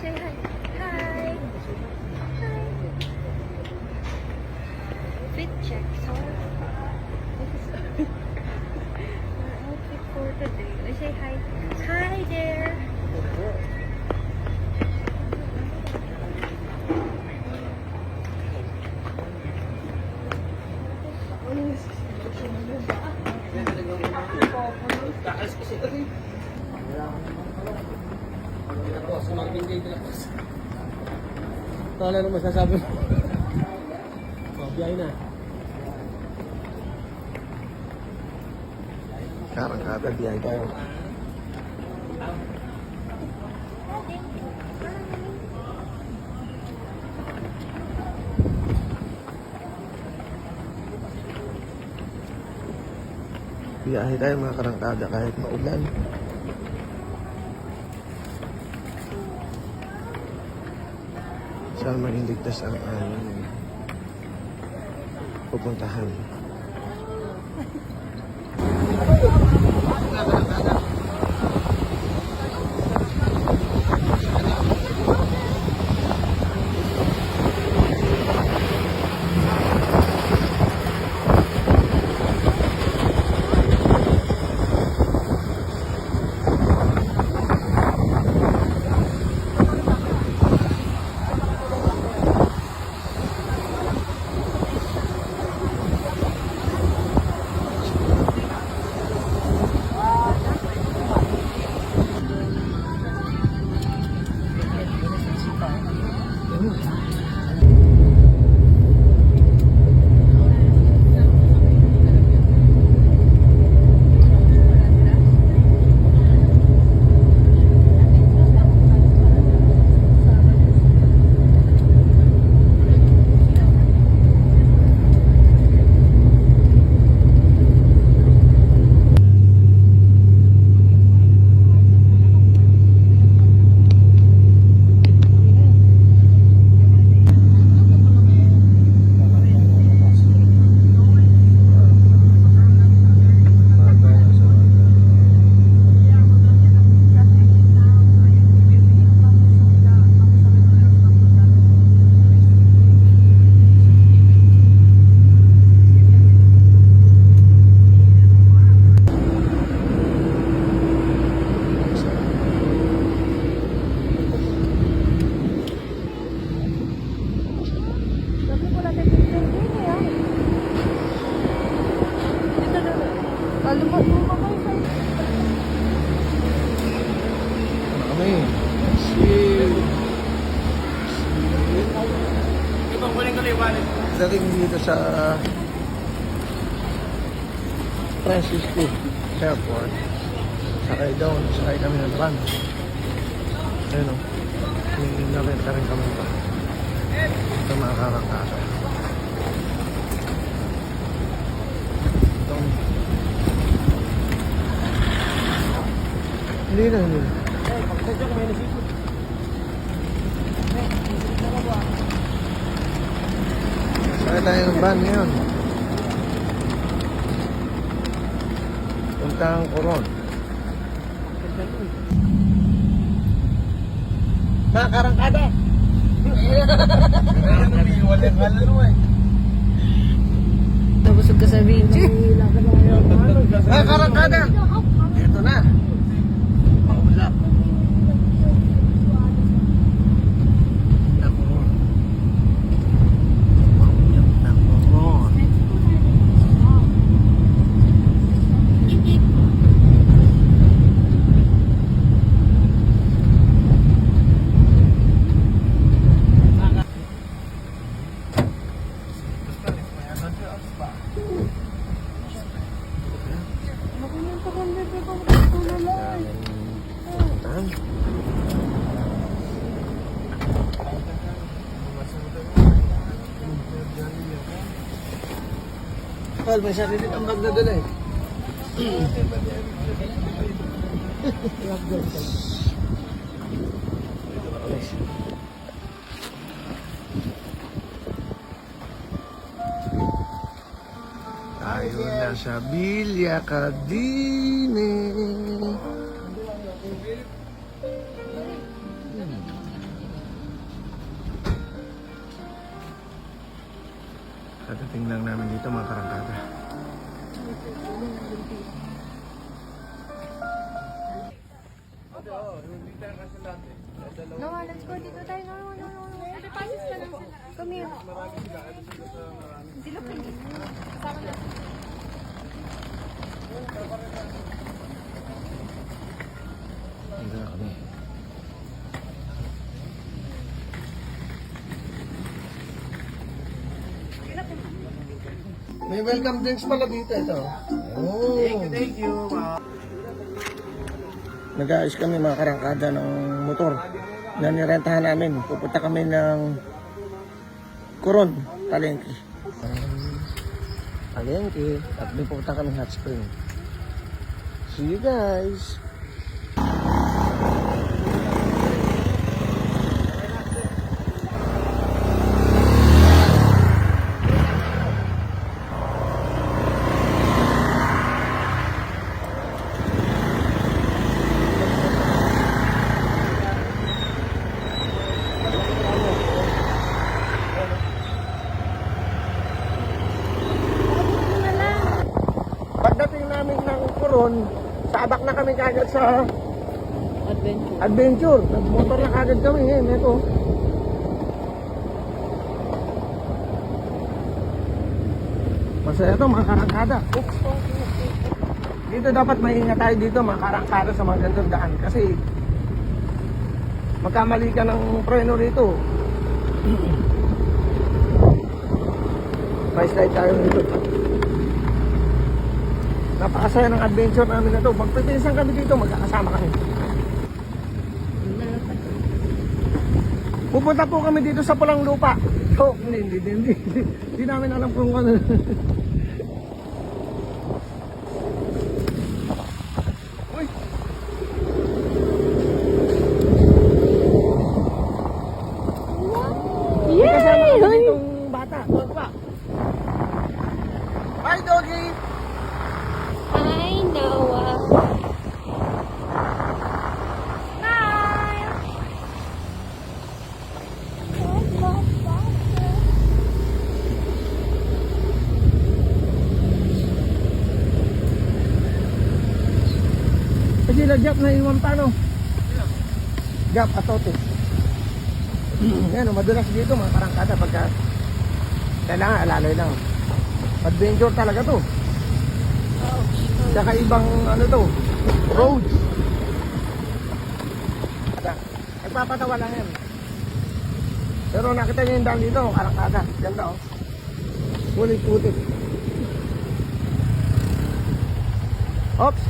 Say hi. Hi. Hi. Fit check. So, this is our outfit for today. I say hi. Hi there. Ano na masasabi mo? Biyahe na. Karangkada, biyahe tayo. Biyahe tayo mga karangkada kahit maulan. Saan maging ligtas ang pupuntahan. Dating dito sa Francisco Airport. Sakay kami ng van. Ayun o. Narenta rin kami ito. Ito mga karangkasa. Hindi na. Sakay tayo ng van ngayon. Puntang Coron. Mga karangkada! Nabusog ka sa video. Mga karangkada! Ito na. Paulap. Paul, may sarili kang bag na dala eh. Tayo na sa Villa Cardine. Kadating lang namin dito mga karangkada. No, let's go dito tayo. No. Ate, pasis ka lang sila. Come here. Sila pa hindi. Kasama na. Dito na kami. May welcome drinks pala dito ito. Oh. Thank you. Nag-aayos kami mga karangkada ng motor na nirentahan namin. Pupunta kami ng Coron, Palengke. Palengke. At may pupunta kami hot spring. See you guys! Pagdating namin ng Coron, sabak na kami kagad sa adventure. Nagmotor na kagad kami ngayon. Ito. Masaya ito mga karangkada. Dito dapat maingat tayo dito mga karangkada sa mga ganitong daan. Kasi magkamali ka ng preno rito. May slide tayo dito. Napakasaya ng adventure namin na ito. Magpipinsan kami dito, magkakasama kami. Pupunta po kami dito sa Pulang Lupa. Oh, hindi namin alam kung ano. Uy! May kasama kami ditong bata. Doon pa. Hi, doggy! Hi, Noah. Hi. Sige na, Jap, naiwan pa, no? Jap, atote. Yan, madulas dito, mga karangkada, pagka kailangan, alalay lang. Adventure talaga to. Saka ibang, ano to, road. Nagpapatawa lang yan. Pero nakita niyo yung daan dito, karangkada. Ganda, oh. Pulit-pulit. Oops.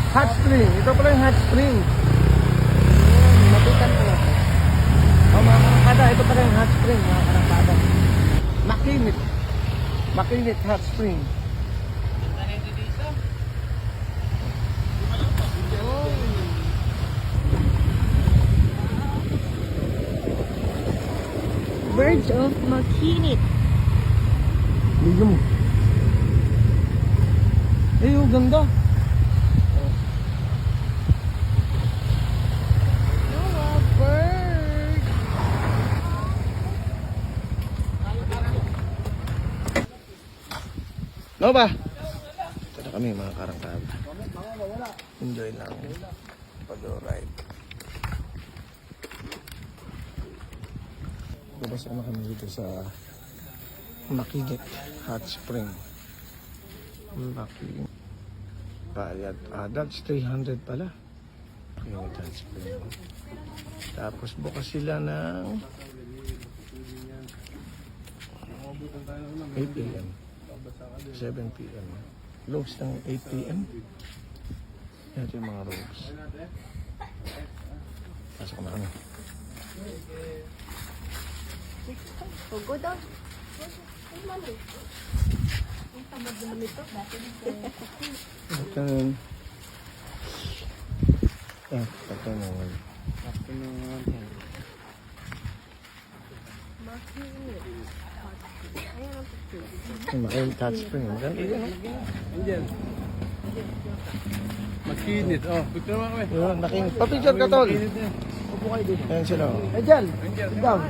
Hot spring. Ito pala yung hot spring. Mabutan po. Oh, mga karangkada, ito pala yung hot spring, mga karangkada. Makinit. Makinit hot spring. Birds of Makinit. Medyo mo. Eh, yung ganda. Noah, bird. No ba? Ito na kami mga karangkada. Enjoy lang pag-ride. Labas na kami dito sa Makinit Hot Spring. Makinit. Bayad. That's 300 pala. Makinit Hot Spring. Tapos bukas sila ng 8 p.m. 7 p.m. Close ng 8 p.m. Ito yung mga roads. Pasok na kami. Go daw. Ito yun. Ito yun. Makinit Hot Spring. Maganda yun. Angel. Makinit. Oh, picture mo kami. Yun, makinit. Pa-picture ka, tol. Upo kayo dito. Ayan sila. oh. Angel. Sit down.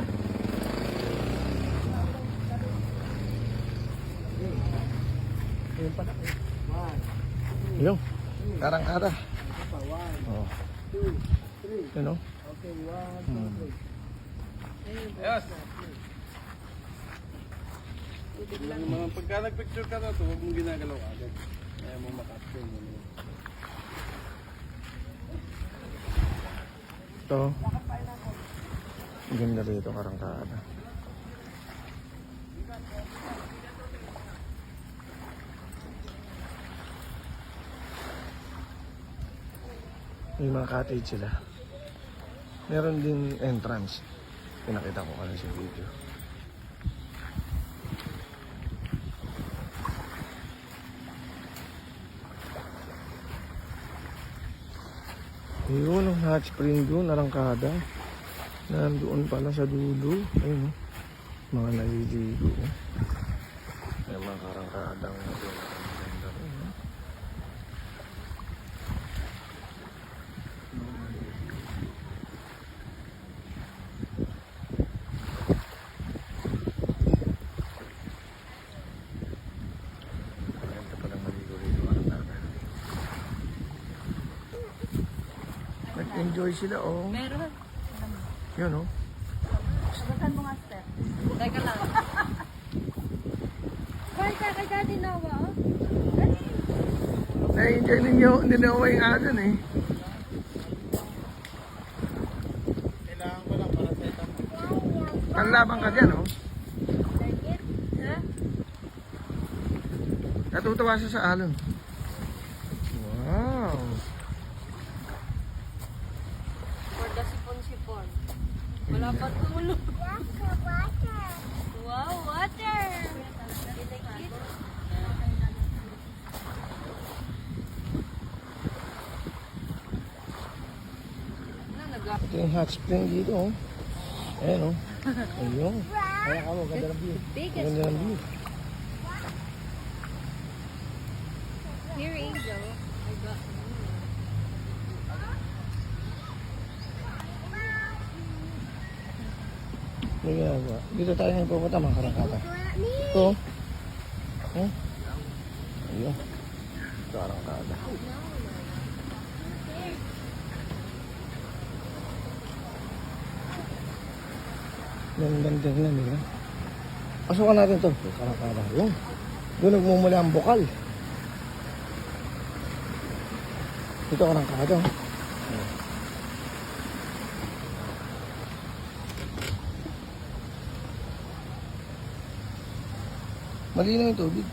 Yung, karangkada. Oh. Yun o. Yes. Mga pagka nag-picture ka na ito, huwag mong ginagalaw agad. Kaya mo makapture mo. Ito. Ganda rito, karangkada. May mga cottage sila. Meron din entrance. Pinakita ko kanina sa video. Ayun, ang hot spring doon, arangkada. Nandoon pala sa dulo. Ayun, mga naliligo. May mga karangkadang doon. Ganda rin, no? Ganda palang maligo rito, karangkada. Nag-enjoy sila, oh. Meron. Yun, oh. Basan mo nga, Steph. Teka lang. Bye ka kay Daddy Noah, oh. Na-enjoy ninyo, nila yung adan, eh. Kailangan ko lang para sa ito. Panlabang ka dyan, oh. Like it? Ha? Natutuwa siya sa alon. Wow. For the sipon-sipon. Wala pa tulog. Wow, water! You like it? Ano, Ito yung hot spring dito, oh. Ayan, oh. Ayun. Kaya ka mo, ganda ng view. biggest Ganda ng view. Here, Angel. I got May ginagawa. Dito tayo ngayon pupunta, mga karangkata. Ito. Hmm? Ayun. Ito, karangkata. Ganda na nila. Pasukan natin to. Ito, karangkata. Ayun. Doon nagmumula ang bukal. Ito, karangkata. Malinaw yung tubig.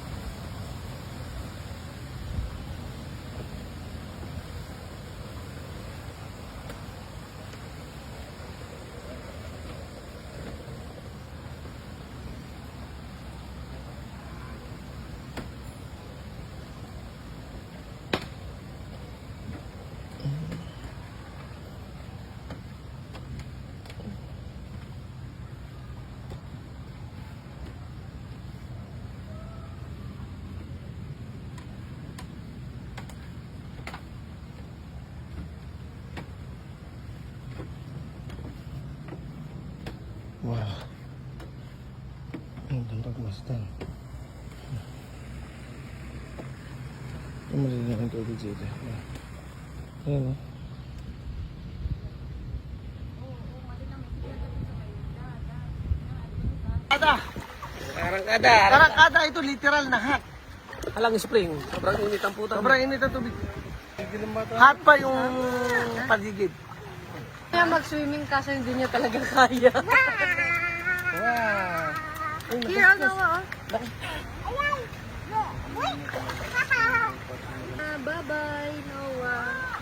Wow. Ang ganda pagmasdan. Malinaw yung tubig dito. Ayan, oh. Karangkada ito literal na hot. Alang spring. Sobrang init ang puta. Sobrang init ang tubig. Hot pa yung paligid. Kaya mag-swimming kaso hindi niya talaga kaya. Wow. Here, ang gawa, oh. Bye-bye, Noah.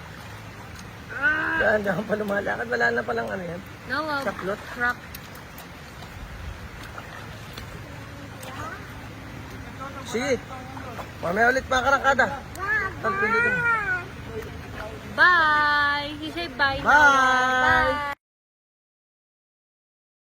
Daan pa lumalakad. Wala na palang ano yan. Noah, Saklot. rock. Sige. Mamaya ulit mga karangkada. Tagpili ko. Bye! He said bye. Bye! Noah. Bye!